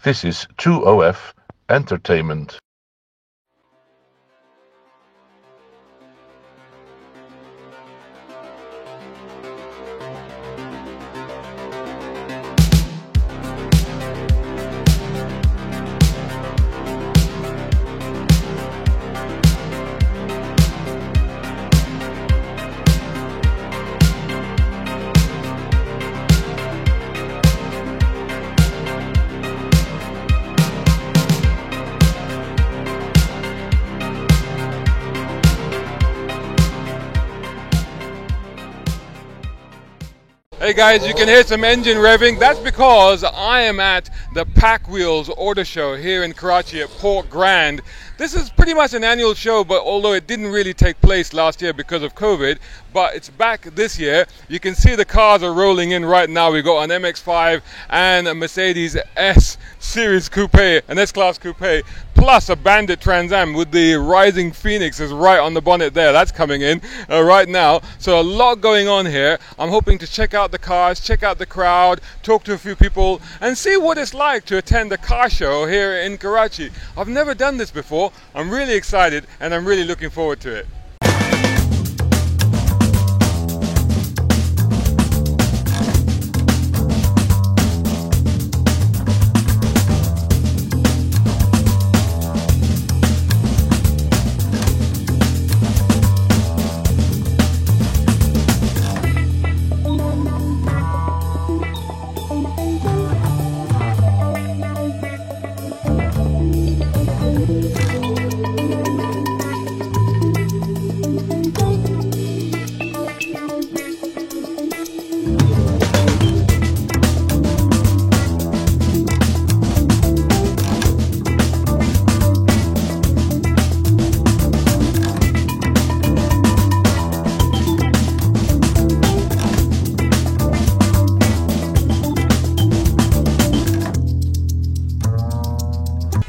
This is 2OF Entertainment. Hey guys, you can hear some engine revving. That's because I am at the Pack Wheels Auto Show here in Karachi at Port Grand. This is pretty much an annual show, but although it didn't really take place last year because of COVID, but it's back this year. You can see the cars are rolling in right now. We've got an MX-5 and a Mercedes S-Series Coupe, an S-Class Coupe, plus a Bandit Trans Am with the Rising Phoenix is right on the bonnet there. That's coming in right now. So a lot going on here. I'm hoping to check out the cars, check out the crowd, talk to a few people, and see what it's like to attend a car show here in Karachi. I've never done this before. I'm really excited and I'm really looking forward to it.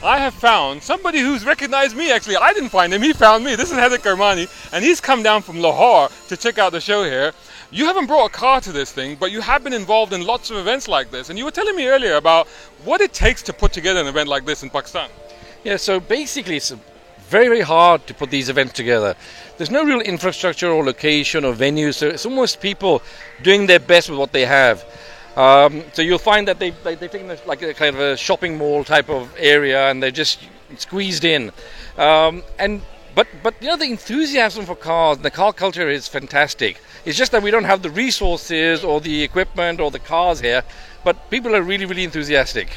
I have found somebody who's recognized me. Actually, I didn't find him, he found me. This is Heather Karmani, and he's come down from Lahore to check out the show here. You haven't brought a car to this thing, but you have been involved in lots of events like this, and you were telling me earlier about what it takes to put together an event like this in Pakistan. Yeah, so basically it's very, very hard to put these events together. There's no real infrastructure or location or venue, so it's almost people doing their best with what they have. So you'll find that they've taken like a kind of a shopping mall type of area, and they're just squeezed in. But you know, the enthusiasm for cars, the car culture is fantastic. It's just that we don't have the resources or the equipment or the cars here, but people are really, really enthusiastic.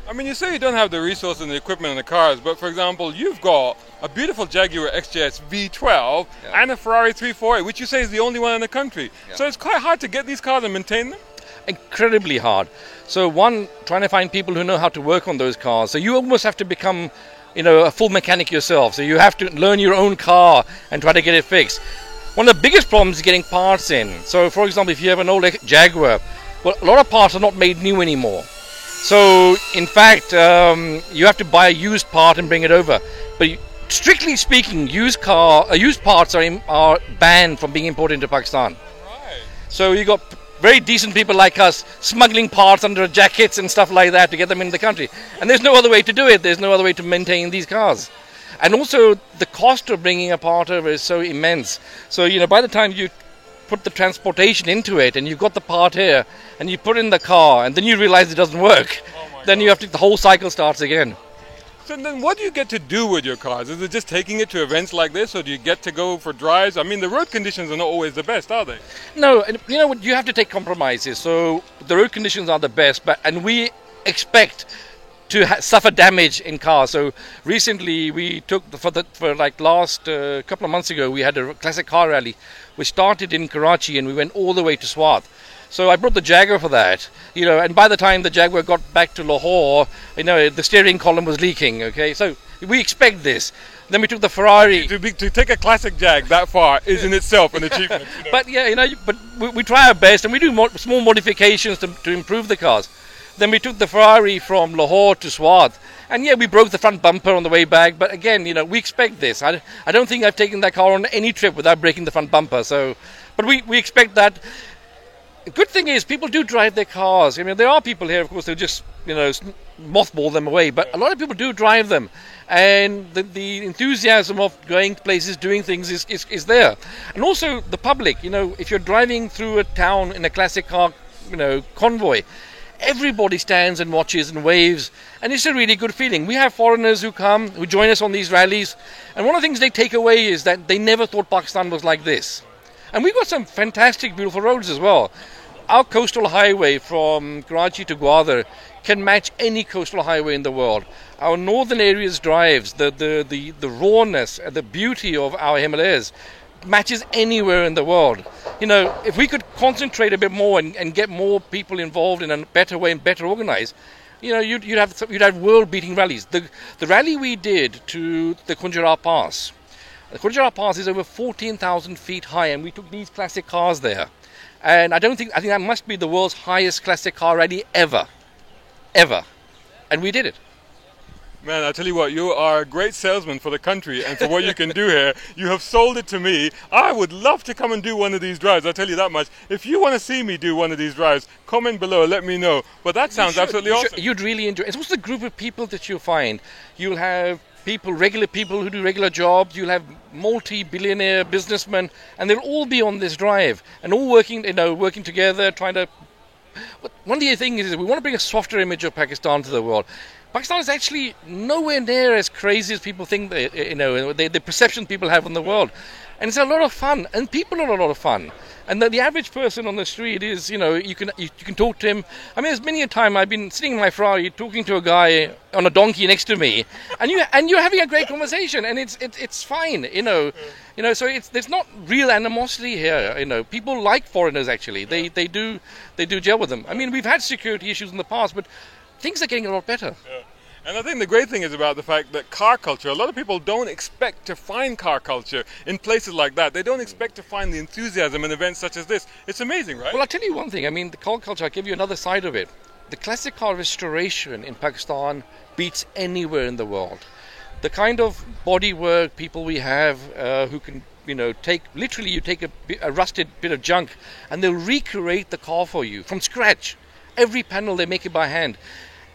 I mean, you say you don't have the resources and the equipment and the cars, but for example, you've got a beautiful Jaguar XJS V12 and a Ferrari 348, which you say is the only one in the country. Yeah. So it's quite hard to get these cars and maintain them? Incredibly hard. So one, trying to find people who know how to work on those cars. So you almost have to become, a full mechanic yourself. So you have to learn your own car and try to get it fixed. One of the biggest problems is getting parts in. So for example, if you have an old Jaguar, well, a lot of parts are not made new anymore. So in fact, you have to buy a used part and bring it over. But strictly speaking, used parts are banned from being imported into Pakistan. Right. So you got very decent people like us smuggling parts under jackets and stuff like that to get them into the country. And there's no other way to do it. There's no other way to maintain these cars. And also the cost of bringing a part over is so immense. So, by the time you put the transportation into it and you've got the part here and you put it in the car and then you realize it doesn't work, then you have to, the whole cycle starts again. So then what do you get to do with your cars? Is it just taking it to events like this, or do you get to go for drives? I mean, the road conditions are not always the best, are they? No, and you have to take compromises. So the road conditions are the best, and we expect to suffer damage in cars. So recently we took, last couple of months ago, we had a classic car rally, which started in Karachi and we went all the way to Swat. So I brought the Jaguar for that, and by the time the Jaguar got back to Lahore, the steering column was leaking, okay? So we expect this. Then we took the Ferrari. To take a classic Jag that far is in itself an achievement. But we try our best and we do small modifications to improve the cars. Then we took the Ferrari from Lahore to Swat. And we broke the front bumper on the way back. But again, we expect this. I don't think I've taken that car on any trip without breaking the front bumper. So, but we expect that. The good thing is people do drive their cars. I mean, there are people here, of course, who just, mothball them away, but a lot of people do drive them. And the enthusiasm of going places, doing things is there. And also the public, if you're driving through a town in a classic car, convoy, everybody stands and watches and waves, and it's a really good feeling. We have foreigners who come, who join us on these rallies, and one of the things they take away is that they never thought Pakistan was like this. And we've got some fantastic, beautiful roads as well. Our coastal highway from Karachi to Gwadar can match any coastal highway in the world. Our northern areas drives, the rawness and the beauty of our Himalayas matches anywhere in the world. If we could concentrate a bit more and get more people involved in a better way and better organized, you'd have world-beating rallies. The rally we did to the Khunjerab Pass. The Khunjerab Pass is over 14,000 feet high, and we took these classic cars there. And I think that must be the world's highest classic car rally ever. And we did it. Man, I tell you what, you are a great salesman for the country and for what you can do here. You have sold it to me. I would love to come and do one of these drives, I'll tell you that much. If you want to see me do one of these drives, comment below, let me know. But that sounds absolutely awesome. You'd really enjoy it. It's also the group of people that you'll find. You'll have regular people who do regular jobs. You'll have multi-billionaire businessmen, and they'll all be on this drive and all working together, trying to. One of the things is we want to bring a softer image of Pakistan to the world. Pakistan is actually nowhere near as crazy as people think. The perception people have on the world, and it's a lot of fun, and people are a lot of fun. And the average person on the street is, you can talk to him. I mean, there's many a time I've been sitting in my Ferrari talking to a guy on a donkey next to me, and you're having a great conversation, and it's fine, So there's not real animosity here. People like foreigners actually. They do gel with them. I mean, we've had security issues in the past, but things are getting a lot better. Yeah. And I think the great thing is about the fact that car culture, a lot of people don't expect to find car culture in places like that. They don't expect to find the enthusiasm in events such as this. It's amazing, right? Well, I'll tell you one thing. I mean, the car culture, I'll give you another side of it. The classic car restoration in Pakistan beats anywhere in the world. The kind of bodywork people we have who can, take a rusted bit of junk and they'll recreate the car for you from scratch. Every panel, they make it by hand.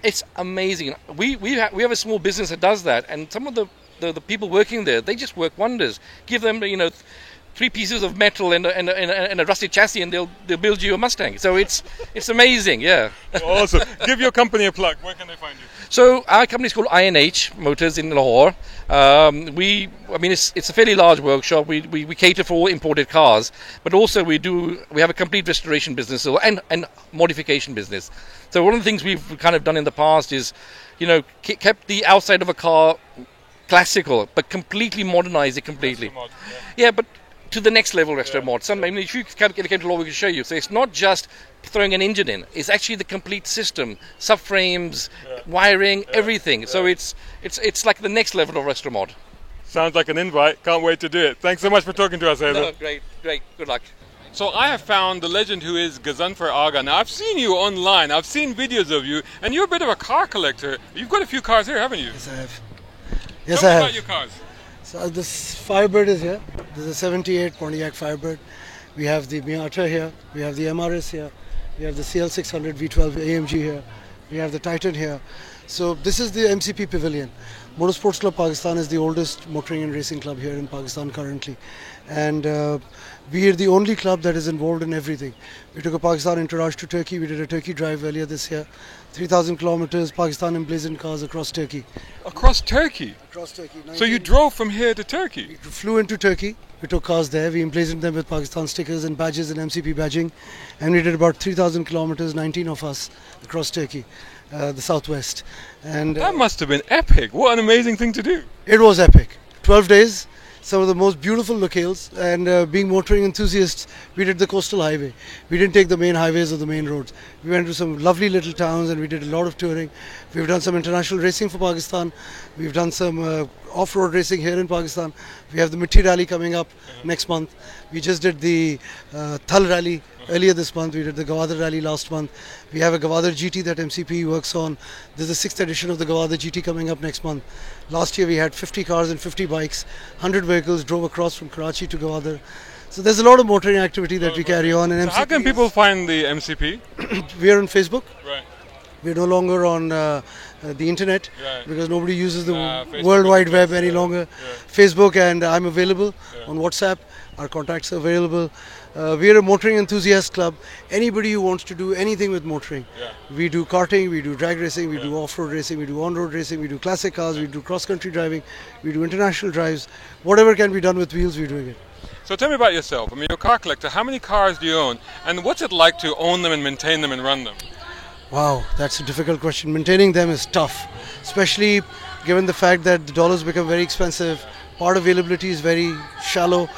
It's amazing. We have a small business that does that, and some of the people working there, they just work wonders. Give them 3 pieces of metal and a rusted chassis, and they'll build you a Mustang. So it's amazing, yeah. Awesome. Give your company a plug. Where can they find you? So our company is called INH Motors in Lahore. It's a fairly large workshop. We cater for all imported cars, but also we have a complete restoration business and modification business. So one of the things we've kind of done in the past is, kept the outside of a car classical, but completely modernized it completely. Yeah, but to the next level retro mod. If you came to Lahore, we can show you. So it's not just throwing an engine in; it's actually the complete system, subframes, wiring, everything. So it's like the next level of retro mod. Sounds like an invite. Can't wait to do it. Thanks so much for talking to us, Haider. No, great. Good luck. So I have found the legend who is Ghazanfar Agha. Now I've seen you online. I've seen videos of you, and you're a bit of a car collector. You've got a few cars here, haven't you? Yes, I have. Tell me about your cars. So this Firebird is here. This is a 78 Pontiac Firebird. We have the Miata here. We have the MRS here. We have the CL600 V12 AMG here. We have the Titan here. So this is the MCP Pavilion. Motorsports Club Pakistan is the oldest motoring and racing club here in Pakistan currently. And we are the only club that is involved in everything. We took a Pakistan Entourage to Turkey. We did a Turkey drive earlier this year. 3,000 kilometers, Pakistan emblazoned cars across Turkey. Across Turkey? Across Turkey. So you drove from here to Turkey? We flew into Turkey. We took cars there. We emblazoned them with Pakistan stickers and badges and MCP badging. And we did about 3,000 kilometers, 19 of us, across Turkey, the southwest. And that must have been epic. What an amazing thing to do. It was epic. 12 days. Some of the most beautiful locales, and being motoring enthusiasts, we did the coastal highway. We didn't take the main highways or the main roads. We went to some lovely little towns and we did a lot of touring. We've done some international racing for Pakistan. We've done some off-road racing here in Pakistan. We have the Mitti Rally coming up next month. We just did the Thal Rally earlier this month. We did the Gwadar Rally last month. We have a Gwadar GT that MCP works on. There's the 6th edition of the Gwadar GT coming up next month. Last year we had 50 cars and 50 bikes, 100 vehicles drove across from Karachi to Gwadar. So there's a lot of motoring activity that we carry on. And So how can MCP people find the MCP? we are on Facebook. Right. We're no longer on the internet Right. because nobody uses the Facebook World is Wide the Web best, any yeah. longer. Yeah. Facebook, and I'm available Yeah. on WhatsApp. Our contacts are available. We are a motoring enthusiast club. Anybody who wants to do anything with motoring. Yeah. We do karting, we do drag racing, we do off-road racing, we do on-road racing, we do classic cars, we do cross-country driving, we do international drives. Whatever can be done with wheels, we're doing it. So tell me about yourself. I mean, you're a car collector. How many cars do you own? And what's it like to own them and maintain them and run them? Wow, that's a difficult question. Maintaining them is tough, especially given the fact that the dollars become very expensive, part availability is very shallow.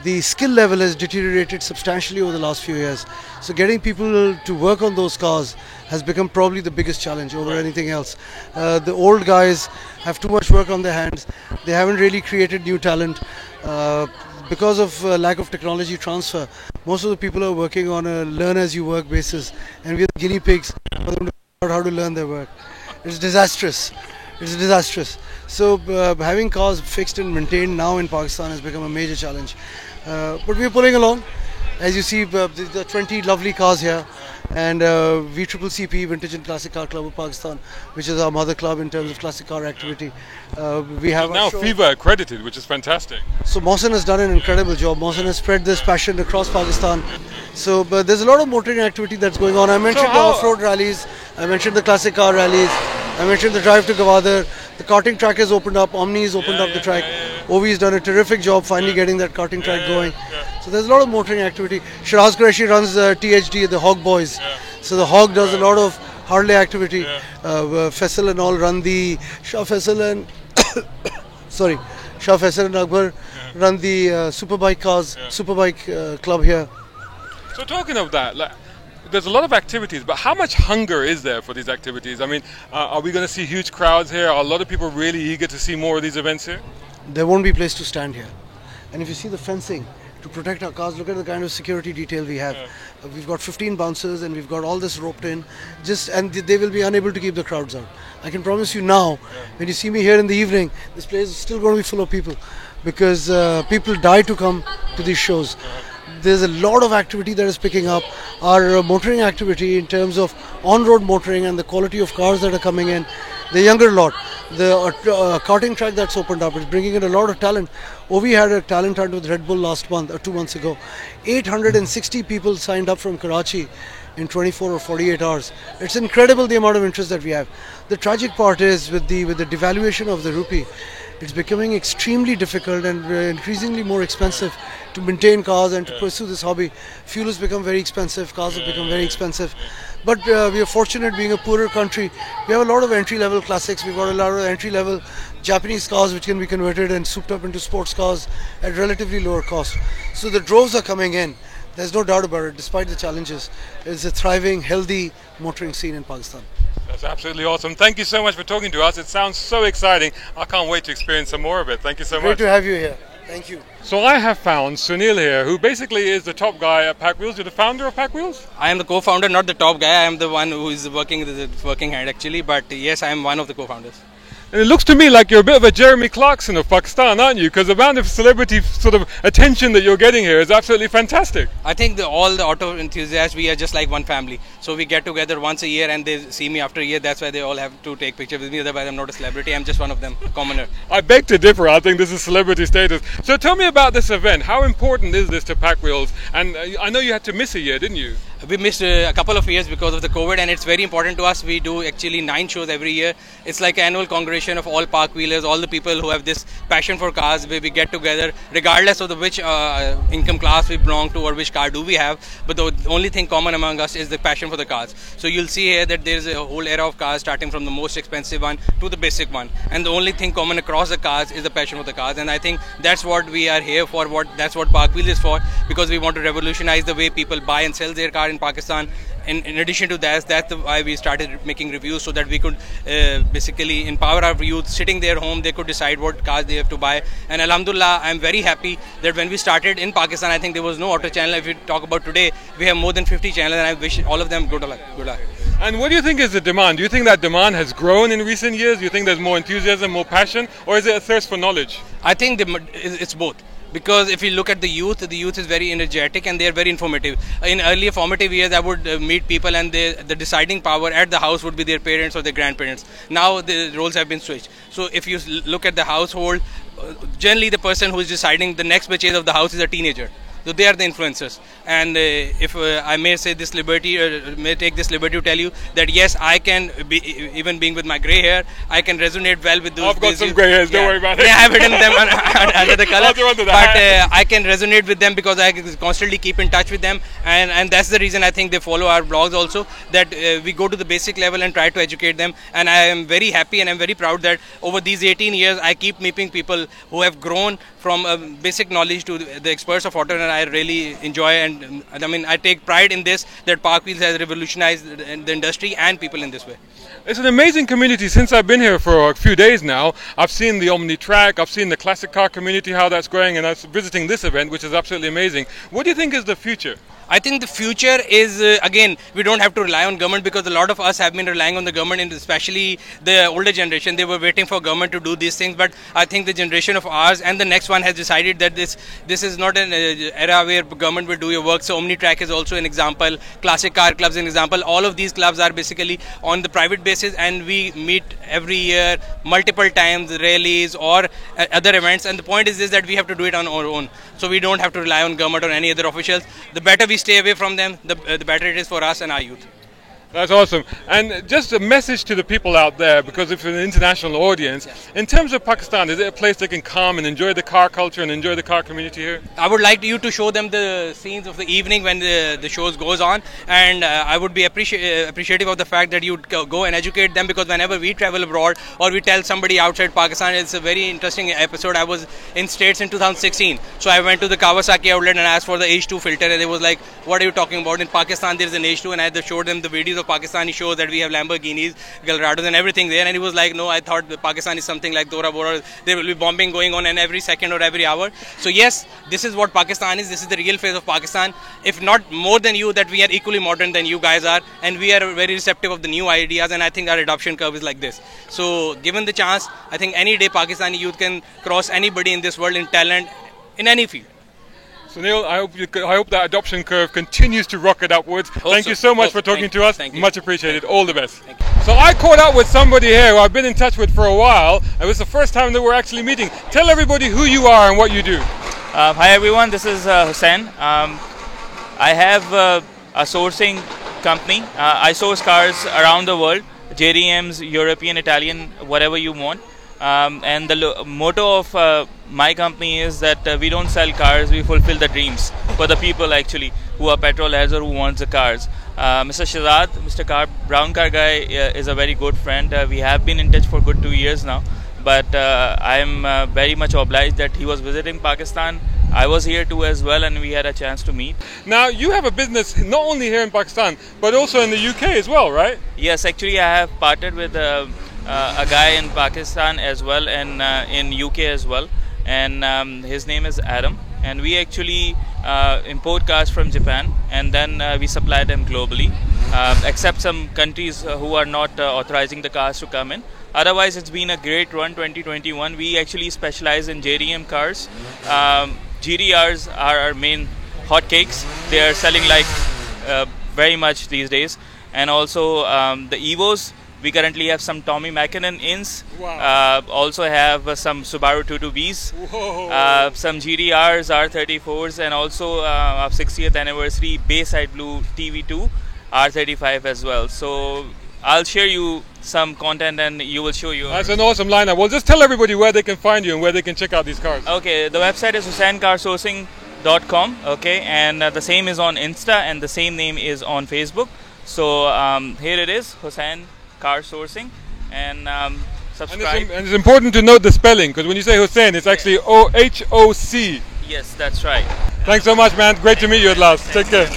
The skill level has deteriorated substantially over the last few years. So getting people to work on those cars has become probably the biggest challenge over anything else. The old guys have too much work on their hands. They haven't really created new talent. Because of lack of technology transfer, most of the people are working on a learn as you work basis, and we're the guinea pigs for them to figure out how to learn their work. It's disastrous. It's disastrous. So having cars fixed and maintained now in Pakistan has become a major challenge. But we're pulling along. As you see, the 20 lovely cars here, and VCCCP, Vintage and Classic Car Club of Pakistan, which is our mother club in terms of classic car activity. We have our Now show. FIVA accredited, which is fantastic. So Mohsen has done an incredible job. Mohsen has spread this passion across Pakistan. So but there's a lot of motoring activity that's going on. I mentioned the how- off-road rallies. I mentioned the classic car rallies. I mentioned the drive to Gwadar. The karting track has opened up. Omni has opened up the track. Ovi's done a terrific job finally getting that karting track going. So there's a lot of motoring activity. Shiraz Qureshi runs THD, the Hog Boys. So the Hog does a lot of Harley activity. Faisal and all run the Shah Faisal and Shah Faisal and Akbar run the Superbike cars, Superbike club here. So talking of that, like, there's a lot of activities, but how much hunger is there for these activities? I mean, are we going to see huge crowds here? Are a lot of people really eager to see more of these events here? There won't be place to stand here. And if you see the fencing to protect our cars, look at the kind of security detail we have. We've got 15 bouncers and we've got all this roped in, and they will be unable to keep the crowds out. I can promise you now, when you see me here in the evening, this place is still going to be full of people because people die to come to these shows. There's a lot of activity that is picking up. Our motoring activity in terms of on-road motoring and the quality of cars that are coming in, the younger lot, the karting track that's opened up is bringing in a lot of talent. Ovi had a talent hunt with Red Bull last month or 2 months ago. 860 people signed up from Karachi in 24 or 48 hours. It's incredible the amount of interest that we have. The tragic part is with the devaluation of the rupee, it's becoming extremely difficult and increasingly more expensive to maintain cars and to pursue this hobby. Fuel has become very expensive, cars have become very expensive. But we are fortunate being a poorer country. We have a lot of entry-level classics. We've got a lot of entry-level Japanese cars which can be converted and souped up into sports cars at relatively lower cost. So the droves are coming in. There's no doubt about it, despite the challenges. It's a thriving, healthy motoring scene in Pakistan. That's absolutely awesome. Thank you so much for talking to us. It sounds so exciting. I can't wait to experience some more of it. Thank you so Great much. to have you here. Thank you. So I have found Sunil here, who basically is the top guy at Pack Wheels. You're the founder of Pack Wheels? I am the co-founder, not the top guy. I am the one who is working the working hand actually. But yes, I am one of the co-founders. And it looks to me like you're a bit of a Jeremy Clarkson of Pakistan, aren't you? Because the amount of celebrity sort of attention that you're getting here is absolutely fantastic. I think all the auto enthusiasts, we are just like one family. So we get together once a year and they see me after a year. That's why they all have to take pictures with me. Otherwise, I'm not a celebrity. I'm just one of them, a commoner. I beg to differ. I think this is celebrity status. So tell me about this event. How important is this to Pack Wheels? And I know you had to miss a year, didn't you? We missed a couple of years because of the COVID, and it's very important to us. We do actually 9 shows every year. It's like an annual congregation of all park wheelers, all the people who have this passion for cars, where we get together regardless of which income class we belong to or which car do we have. But the only thing common among us is the passion for the cars. So you'll see here that there's a whole era of cars, starting from the most expensive one to the basic one. And the only thing common across the cars is the passion for the cars. And I think that's what we are here for. That's what Park Wheels is for, because we want to revolutionize the way people buy and sell their car in Pakistan. In addition to that, that's why we started making reviews, so that we could basically empower our youth sitting their home. They could decide what cars they have to buy. And Alhamdulillah, I'm very happy that when we started in Pakistan, I think there was no auto channel. If we talk about today, we have more than 50 channels, and I wish all of them good luck. Good luck. And what do you think is the demand? Do you think that demand has grown in recent years? Do you think there's more enthusiasm, more passion, or is it a thirst for knowledge? I think it's both. because if you look at the youth is very energetic and they are very informative. In earlier formative years, I would meet people and the deciding power at the house would be their parents or their grandparents. Now the roles have been switched. So if you look at the household, generally the person who is deciding the next purchase of the house is a teenager. So they are the influencers. And if I may say this liberty, may take this liberty to tell you that yes, I can be, even being with my grey hair, I can resonate well with those. I've got some grey hairs, don't worry about it. Yeah, I have hidden them under the color. But I can resonate with them because I constantly keep in touch with them, and that's the reason I think they follow our blogs also, that we go to the basic level and try to educate them. And I am very happy and I'm very proud that over these 18 years I keep meeting people who have grown from basic knowledge to the experts of auto, and I really enjoy and I mean I take pride in this, that Park Wheels has revolutionized the industry and people in this way. It's an amazing community. Since I've been here for a few days now, I've seen the Omni Track, I've seen the classic car community, how that's going, and I'm visiting this event, which is absolutely amazing. What do you think is the future? I think the future is, again, we don't have to rely on government, because a lot of us have been relying on the government, and especially the older generation. They were waiting for government to do these things, but I think the generation of ours and the next one has decided that this is not an era where government will do your work. So Omni Track is also an example, Classic Car Club is an example. All of these clubs are basically on the private basis, and we meet every year multiple times, rallies or other events, and the point is this, that we have to do it on our own. So we don't have to rely on government or any other officials. The better we stay away from them, the better it is for us and our youth. That's awesome. And just a message to the people out there, because if it's an international audience, in terms of Pakistan, is it a place they can come and enjoy the car culture and enjoy the car community here? I would like you to show them the scenes of the evening when the shows goes on, and I would be appreciative of the fact that you go and educate them, because whenever we travel abroad or we tell somebody outside Pakistan, it's a very interesting episode. I was in States in 2016, so I went to the Kawasaki outlet and asked for the H2 filter, and they was like, what are you talking about? In Pakistan there is an H2, and I showed them the videos of Pakistani shows that we have Lamborghinis, Gallardos and everything there, and he was like, no, I thought Pakistan is something like Dora Bora, there will be bombing going on and every second or every hour. So yes, this is what Pakistan is, this is the real face of Pakistan. If not more than you, that we are equally modern than you guys are, and we are very receptive of the new ideas, and I think our adoption curve is like this. So given the chance, I think any day Pakistani youth can cross anybody in this world in talent, in any field. Sunil, I hope that adoption curve continues to rocket upwards. Thank you so much for talking to us. Much appreciated. All the best. So I caught up with somebody here who I've been in touch with for a while. It was the first time that we're actually meeting. Tell everybody who you are and what you do. Hi everyone, this is Hussain. I have a sourcing company. I source cars around the world, JDMs, European, Italian, whatever you want. And the motto of my company is that we don't sell cars, we fulfill the dreams for the people actually who are petrol heads or who wants the cars. Mr. Shahzad, Mr. Brown Car Guy is a very good friend. We have been in touch for good 2 years now, but I am very much obliged that he was visiting Pakistan. I was here too as well, and we had a chance to meet. Now you have a business not only here in Pakistan but also in the UK as well, right? Yes, actually I have partnered with a guy in Pakistan as well, and in UK as well, and his name is Adam, and we actually import cars from Japan, and then we supply them globally, except some countries who are not authorizing the cars to come in. Otherwise it's been a great run. 2021 we actually specialize in JDM cars. GDRs are our main hotcakes. They are selling like very much these days, and also the Evos. We currently have some Tommy Mackinnon ins. Wow. Also have some Subaru 22Bs, some GDRs, R34s, and also our 60th anniversary Bayside Blue TV2 R35 as well. So I'll share you some content and you will show you. That's an awesome lineup. Well, just tell everybody where they can find you and where they can check out these cars. Okay, the website is HussainCarSourcing.com. Okay, and the same is on Insta, and the same name is on Facebook. So here it is, Hussain Car Sourcing, and subscribe. And it's important to note the spelling, because when you say Hussain, it's actually O-H-O-C. Yes, that's right. Thanks so much, man. Great to meet you at last. Take care.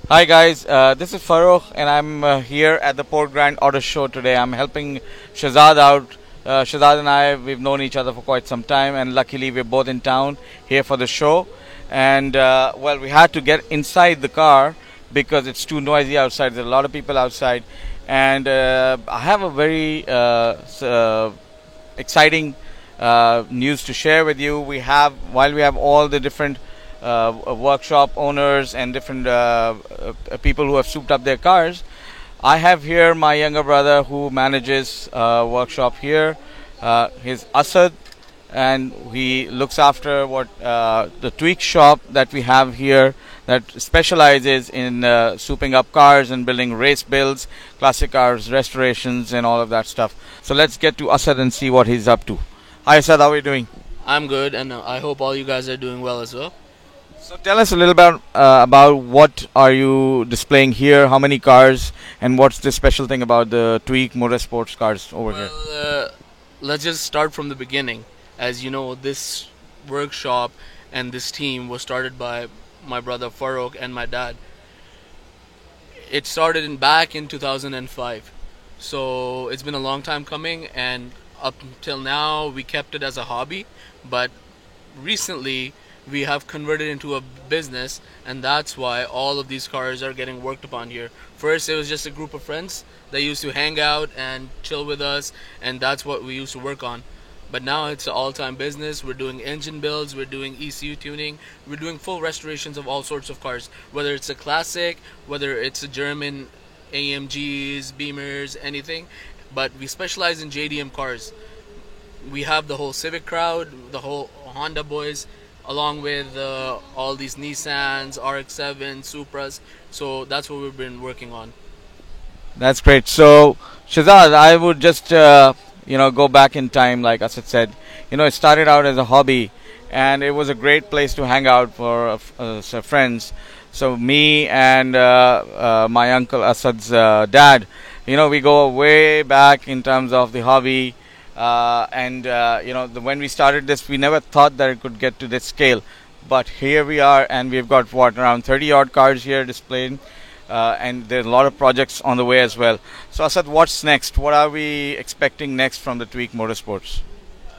Hi guys, this is Farokh, and I'm here at the Port Grand Auto Show today. I'm helping Shahzad out. Shahzad and I, we've known each other for quite some time, and luckily we're both in town here for the show. And well, we had to get inside the car because it's too noisy outside. There's a lot of people outside. And I have a very exciting news to share with you. While we have all the different workshop owners and different people who have souped up their cars, I have here my younger brother who manages workshop here. He's Asad, and he looks after the tweak shop that we have here that specializes in souping up cars and building race builds, classic cars, restorations, and all of that stuff. So let's get to Asad and see what he's up to. Hi Asad, how are you doing? I'm good, and I hope all you guys are doing well as well. So tell us a little about what are you displaying here, how many cars, and what's the special thing about the Tweak Motorsports cars over here? Let's just start from the beginning. As you know, this workshop and this team was started by my brother Farokh and my dad. It started back in 2005. So it's been a long time coming, and up until now we kept it as a hobby, but recently we have converted into a business, and that's why all of these cars are getting worked upon here. First, it was just a group of friends that used to hang out and chill with us, and that's what we used to work on. But now it's an all-time business. We're doing engine builds, we're doing ECU tuning, we're doing full restorations of all sorts of cars, whether it's a classic, whether it's a German AMGs, Beamers, anything. But we specialize in JDM cars. We have the whole Civic crowd, the whole Honda boys, along with all these Nissans, RX-7, Supras. So that's what we've been working on. That's great. So Shehzad, I would just go back in time, like Asad said. It started out as a hobby, and it was a great place to hang out for friends. So me and my uncle Asad's dad, we go way back in terms of the hobby. When we started this, we never thought that it could get to this scale, but here we are, and we've got around 30 odd cars here displayed, and there's a lot of projects on the way as well. So Asad, what's next? What are we expecting next from the Tweak Motorsports?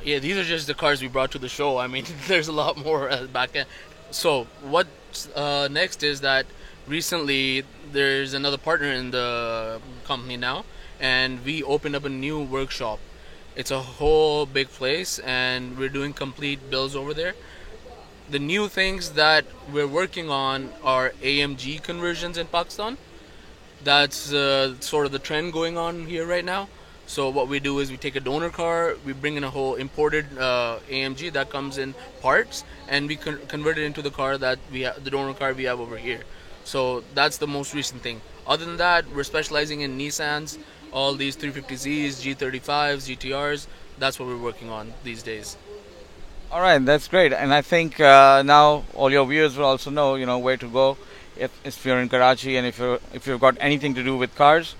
Yeah, these are just the cars we brought to the show. I mean, there's a lot more back end. So what's next is that recently there's another partner in the company now, and we opened up a new workshop. It's a whole big place, and we're doing complete builds over there. The new things that we're working on are AMG conversions in Pakistan. That's sort of the trend going on here right now. So what we do is we take a donor car, we bring in a whole imported AMG that comes in parts, and we convert it into the car that the donor car we have over here. So that's the most recent thing. Other than that, we're specializing in Nissans, all these 350Zs, G35s, GTRs. That's what we're working on these days. All right, that's great. And I think now all your viewers will also know, where to go if you're in Karachi, and if you've got anything to do with cars,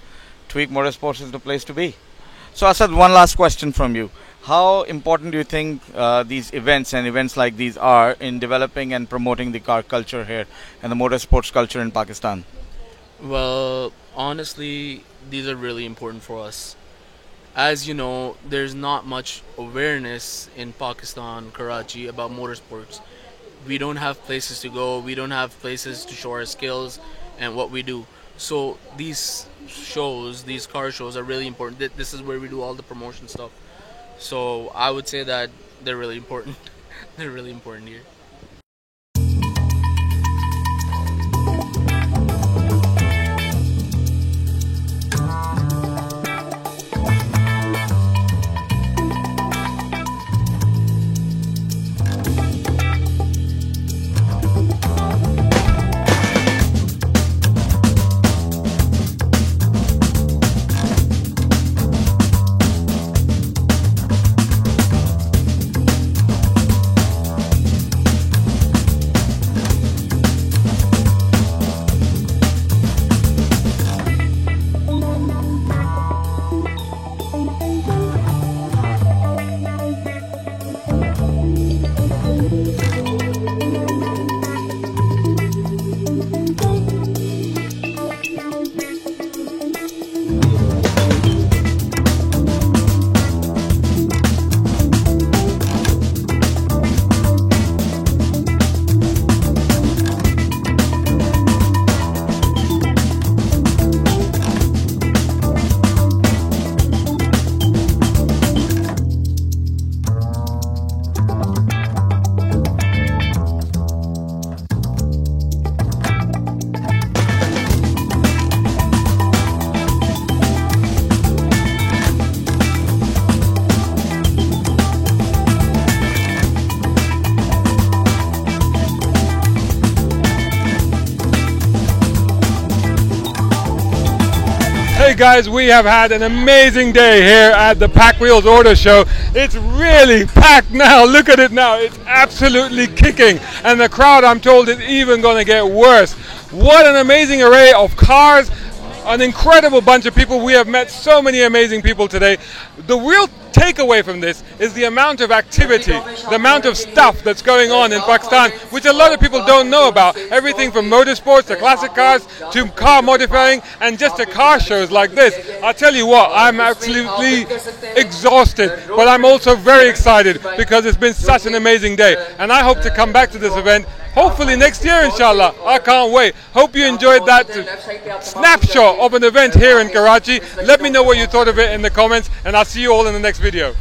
Tweak Motorsports is the place to be. So Asad, one last question from you. How important do you think these events and events like these are in developing and promoting the car culture here and the motorsports culture in Pakistan? Well, honestly, these are really important for us. As you know, there's not much awareness in Pakistan, Karachi, about motorsports. We don't have places to go, we don't have places to show our skills and what we do. So these shows, these car shows are really important. This is where we do all the promotion stuff. So I would say that they're really important. They're really important here. guys, we have had an amazing day here at the Pack Wheels Auto Show. It's really packed now. Look at it now. It's absolutely kicking. And the crowd, I'm told, is even going to get worse. What an amazing array of cars. An incredible bunch of people. We have met so many amazing people today. The real takeaway from this is the amount of activity, the amount of stuff that's going on in Pakistan, which a lot of people don't know about. Everything from motorsports to classic cars to car modifying and just to car shows like this. I'll tell you what, I'm absolutely exhausted, but I'm also very excited because it's been such an amazing day. And I hope to come back to this event hopefully next year, inshallah. I can't wait. Hope you enjoyed that snapshot of an event here in Karachi. Let me know what you thought of it in the comments, and I'll see you all in the next video.